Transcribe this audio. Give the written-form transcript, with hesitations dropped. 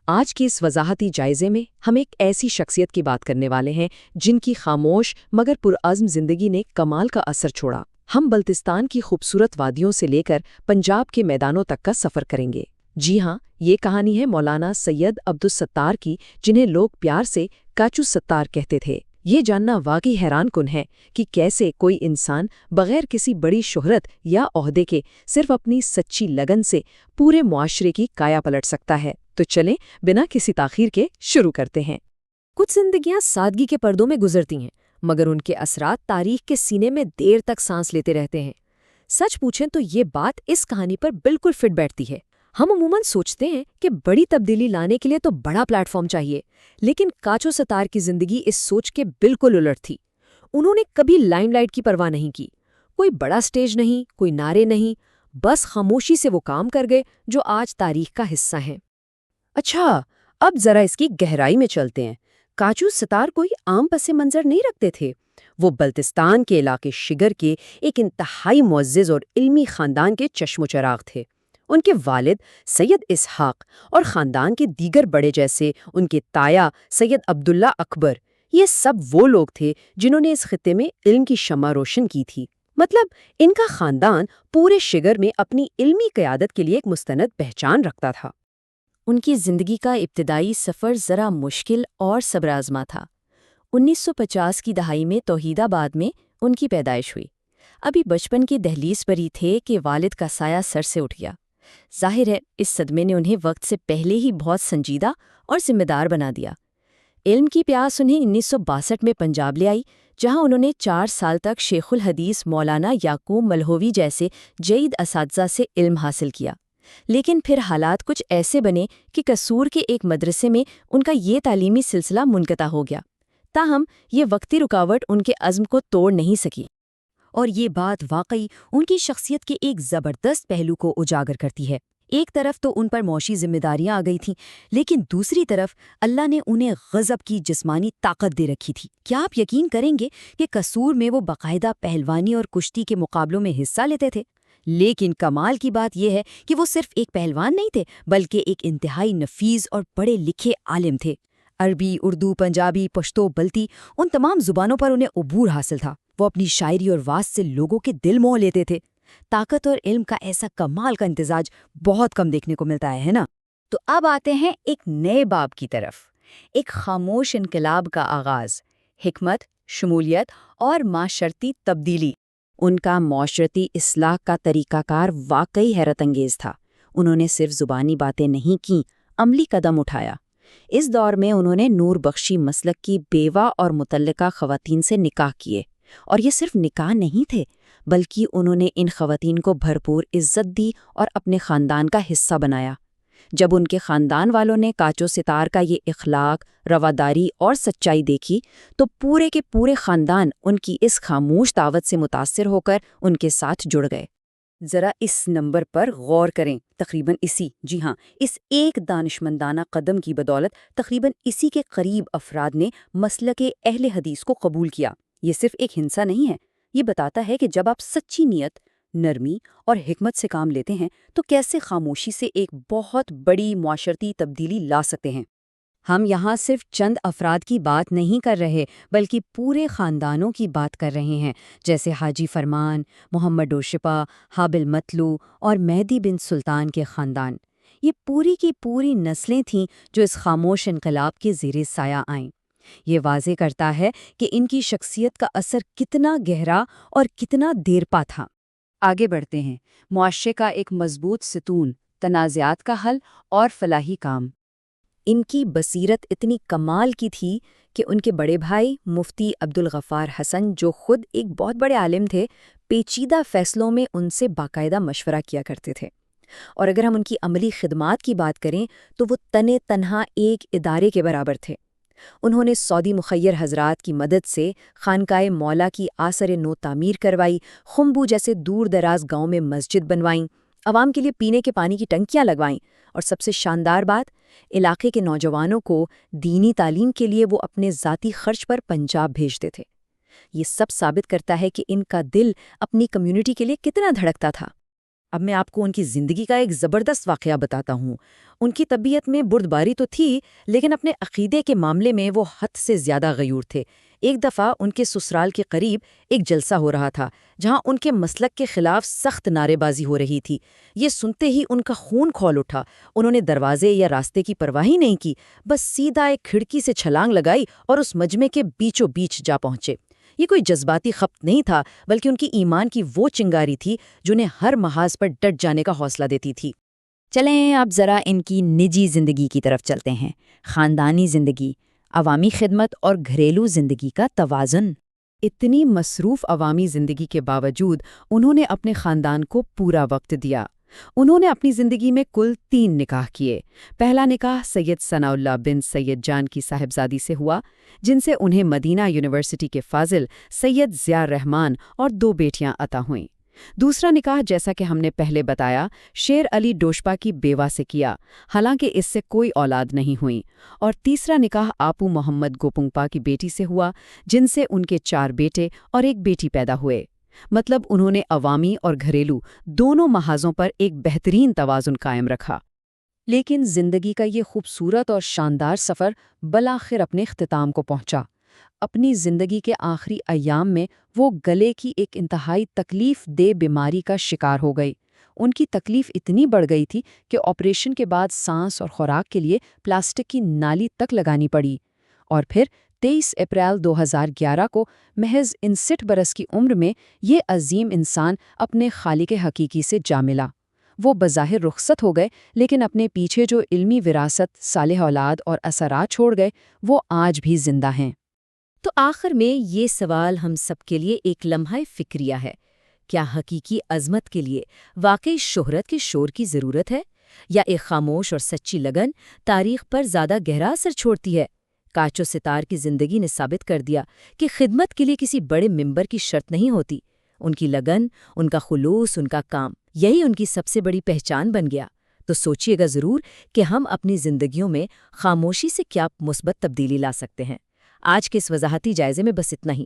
آج کے اس وضاحتی جائزے میں ہم ایک ایسی شخصیت کی بات کرنے والے ہیں جن کی خاموش مگر پرعزم زندگی نے کمال کا اثر چھوڑا۔ ہم بلتستان کی خوبصورت وادیوں سے لے کر پنجاب کے میدانوں تک کا سفر کریں گے۔ جی ہاں، یہ کہانی ہے مولانا سید عبدالستار کی، جنہیں لوگ پیار سے کاچو ستار کہتے تھے۔ یہ جاننا واقعی حیران کن ہے کہ کیسے کوئی انسان بغیر کسی بڑی شہرت یا عہدے کے صرف اپنی سچی لگن سے پورے معاشرے کی کایا پلٹ سکتا ہے۔ تو چلیں بنا کسی تاخیر کے شروع کرتے ہیں۔ کچھ زندگیاں سادگی کے پردوں میں گزرتی ہیں، مگر ان کے اثرات تاریخ کے سینے میں دیر تک سانس لیتے رہتے ہیں۔ سچ پوچھیں تو یہ بات اس کہانی پر بالکل فٹ بیٹھتی ہے۔ ہم عموماً سوچتے ہیں کہ بڑی تبدیلی لانے کے لیے تو بڑا پلیٹ فارم چاہیے، لیکن کاچو ستار کی زندگی اس سوچ کے بالکل الٹ تھی۔ انہوں نے کبھی لائم لائٹ کی پرواہ نہیں کی، کوئی بڑا سٹیج نہیں، کوئی نعرے نہیں، بس خاموشی سے وہ کام کر گئے جو آج تاریخ کا حصہ ہیں۔ اچھا، اب ذرا اس کی گہرائی میں چلتے ہیں۔ کاچو ستار کوئی عام پس منظر نہیں رکھتے تھے۔ وہ بلتستان کے علاقے شگر کے ایک انتہائی معزز اور علمی خاندان کے چشم و چراغ تھے۔ ان کے والد سید اسحاق اور خاندان کے دیگر بڑے جیسے ان کے تایا سید عبداللہ اکبر، یہ سب وہ لوگ تھے جنہوں نے اس خطے میں علم کی شمع روشن کی تھی۔ مطلب ان کا خاندان پورے شگر میں اپنی علمی قیادت کے لیے ایک مستند پہچان رکھتا تھا۔ ان کی زندگی کا ابتدائی سفر ذرا مشکل اور صبر آزما تھا۔ 1950 کی دہائی میں توحید آباد میں ان کی پیدائش ہوئی۔ ابھی بچپن کی دہلیز پر ہی تھے کہ والد کا سایہ سر سے اٹھ گیا۔ ظاہر ہے اس صدمے نے انہیں وقت سے پہلے ہی بہت سنجیدہ اور ذمہ دار بنا دیا۔ علم کی پیاس انہیں 1962 میں پنجاب لے آئی، جہاں انہوں نے 4 سال تک شیخ الحدیث مولانا یعقوب ملہوی جیسے جید اساتذہ سے علم حاصل کیا۔ لیکن پھر حالات کچھ ایسے بنے کہ قصور کے ایک مدرسے میں ان کا یہ تعلیمی سلسلہ منقطع ہو گیا۔ تاہم یہ وقتی رکاوٹ ان کے عزم کو توڑ نہیں سکی، اور یہ بات واقعی ان کی شخصیت کے ایک زبردست پہلو کو اجاگر کرتی ہے۔ ایک طرف تو ان پر معاشی ذمہ داریاں آ گئی تھیں، لیکن دوسری طرف اللہ نے انہیں غضب کی جسمانی طاقت دے رکھی تھی۔ کیا آپ یقین کریں گے کہ قصور میں وہ باقاعدہ پہلوانی اور کشتی کے مقابلوں میں حصہ لیتے تھے؟ لیکن کمال کی بات یہ ہے کہ وہ صرف ایک پہلوان نہیں تھے، بلکہ ایک انتہائی نفیس اور پڑھے لکھے عالم تھے۔ عربی، اردو، پنجابی، پشتو، بلتی، ان تمام زبانوں پر انہیں عبور حاصل تھا۔ وہ اپنی شاعری اور واعظ سے لوگوں کے دل موہ لیتے تھے۔ طاقت اور علم کا ایسا کمال کا امتزاج بہت کم دیکھنے کو ملتا ہے نا؟ تو اب آتے ہیں ایک نئے باب کی طرف، ایک خاموش انقلاب کا آغاز، حکمت، شمولیت اور معاشرتی تبدیلی۔ ان کا معاشرتی اصلاح کا طریقہ کار واقعی حیرت انگیز تھا۔ انہوں نے صرف زبانی باتیں نہیں کیں، عملی قدم اٹھایا۔ اس دور میں انہوں نے نور بخشی مسلک کی بیوہ اور متعلقہ خواتین سے نکاح کیے، اور یہ صرف نکاح نہیں تھے، بلکہ انہوں نے ان خواتین کو بھرپور عزت دی اور اپنے خاندان کا حصہ بنایا۔ جب ان کے خاندان والوں نے کاچو ستار کا یہ اخلاق، رواداری اور سچائی دیکھی تو پورے کے پورے خاندان ان کی اس خاموش دعوت سے متاثر ہو کر ان کے ساتھ جڑ گئے۔ ذرا اس نمبر پر غور کریں، اس ایک دانشمندانہ قدم کی بدولت تقریباً اسی کے قریب افراد نے مسلک اہل حدیث کو قبول کیا۔ یہ صرف ایک ہنسا نہیں ہے، یہ بتاتا ہے کہ جب آپ سچی نیت، نرمی اور حکمت سے کام لیتے ہیں تو کیسے خاموشی سے ایک بہت بڑی معاشرتی تبدیلی لا سکتے ہیں۔ ہم یہاں صرف چند افراد کی بات نہیں کر رہے، بلکہ پورے خاندانوں کی بات کر رہے ہیں، جیسے حاجی فرمان، محمد ڈوشپا، حابل مطلوع اور مہدی بن سلطان کے خاندان۔ یہ پوری کی پوری نسلیں تھیں جو اس خاموش انقلاب کے زیر سایہ آئیں۔ یہ واضح کرتا ہے کہ ان کی شخصیت کا اثر کتنا گہرا اور کتنا دیرپا تھا۔ آگے بڑھتے ہیں۔ معاشرے کا ایک مضبوط ستون، تنازعات کا حل اور فلاحی کام۔ ان کی بصیرت اتنی کمال کی تھی کہ ان کے بڑے بھائی مفتی عبدالغفار حسن، جو خود ایک بہت بڑے عالم تھے، پیچیدہ فیصلوں میں ان سے باقاعدہ مشورہ کیا کرتے تھے۔ اور اگر ہم ان کی عملی خدمات کی بات کریں تو وہ تنہا ایک ادارے کے برابر تھے۔ انہوں نے سعودی مخیر حضرات کی مدد سے خانقاہ مولا کی آثر نو تعمیر کروائی، خمبو جیسے دور دراز گاؤں میں مسجد بنوائیں، عوام کے لیے پینے کے پانی کی ٹنکیاں لگوائیں، اور سب سے شاندار بات، علاقے کے نوجوانوں کو دینی تعلیم کے لیے وہ اپنے ذاتی خرچ پر پنجاب بھیجتے تھے۔ یہ سب ثابت کرتا ہے کہ ان کا دل اپنی کمیونٹی کے لیے کتنا دھڑکتا تھا۔ اب میں آپ کو ان کی زندگی کا ایک زبردست واقعہ بتاتا ہوں۔ ان کی طبیعت میں بردباری تو تھی، لیکن اپنے عقیدے کے معاملے میں وہ حد سے زیادہ غیور تھے۔ ایک دفعہ ان کے سسرال کے قریب ایک جلسہ ہو رہا تھا، جہاں ان کے مسلک کے خلاف سخت نعرے بازی ہو رہی تھی۔ یہ سنتے ہی ان کا خون کھول اٹھا۔ انہوں نے دروازے یا راستے کی پرواہ ہی نہیں کی، بس سیدھا ایک کھڑکی سے چھلانگ لگائی اور اس مجمع کے بیچوں بیچ جا پہنچے۔ یہ کوئی جذباتی خپت نہیں تھا، بلکہ ان کی ایمان کی وہ چنگاری تھی جنہیں ہر محاذ پر ڈٹ جانے کا حوصلہ دیتی تھی۔ چلیں اب ذرا ان کی نجی زندگی کی طرف چلتے ہیں۔ خاندانی زندگی، عوامی خدمت اور گھریلو زندگی کا توازن۔ اتنی مصروف عوامی زندگی کے باوجود انہوں نے اپنے خاندان کو پورا وقت دیا۔ انہوں نے اپنی زندگی میں کل 3 نکاح کیے۔ پہلا نکاح سید ثناء اللہ بن سید جان کی صاحبزادی سے ہوا، جن سے انہیں مدینہ یونیورسٹی کے فاضل سید ضیاء الرحمن اور 2 بیٹیاں عطا ہوئیں۔ دوسرا نکاح، جیسا کہ ہم نے پہلے بتایا، شیر علی ڈوشپا کی بیوہ سے کیا، حالانکہ اس سے کوئی اولاد نہیں ہوئی۔ اور تیسرا نکاح آپو محمد گوپنگپا کی بیٹی سے ہوا، جن سے ان کے 4 بیٹے اور 1 بیٹی پیدا ہوئے۔ مطلب انہوں نے عوامی اور گھریلو دونوں محاذوں پر ایک بہترین توازن قائم رکھا۔ لیکن زندگی کا یہ خوبصورت اور شاندار سفر بالآخر اپنے اختتام کو پہنچا۔ اپنی زندگی کے آخری ایام میں وہ گلے کی ایک انتہائی تکلیف دہ بیماری کا شکار ہو گئی۔ ان کی تکلیف اتنی بڑھ گئی تھی کہ آپریشن کے بعد سانس اور خوراک کے لیے پلاسٹک کی نالی تک لگانی پڑی۔ اور پھر 23 اپریل 2011 کو محض 59 برس کی عمر میں یہ عظیم انسان اپنے خالق حقیقی سے جا ملا۔ وہ بظاہر رخصت ہو گئے، لیکن اپنے پیچھے جو علمی وراثت، صالح اولاد اور اثرات چھوڑ گئے، وہ آج بھی زندہ ہیں۔ تو آخر میں یہ سوال ہم سب کے لیے ایک لمحہ فکریہ ہے۔ کیا حقیقی عظمت کے لیے واقعی شہرت کے شور کی ضرورت ہے، یا ایک خاموش اور سچی لگن تاریخ پر زیادہ گہرا اثر چھوڑتی ہے؟ کاچو ستار کی زندگی نے ثابت کر دیا کہ خدمت کے لیے کسی بڑے ممبر کی شرط نہیں ہوتی۔ ان کی لگن، ان کا خلوص، ان کا کام، یہی ان کی سب سے بڑی پہچان بن گیا۔ تو سوچئے گا ضرور کہ ہم اپنی زندگیوں میں خاموشی سے کیا مثبت تبدیلی لا سکتے ہیں۔ آج کے اس وضاحتی جائزے میں بس اتنا ہی۔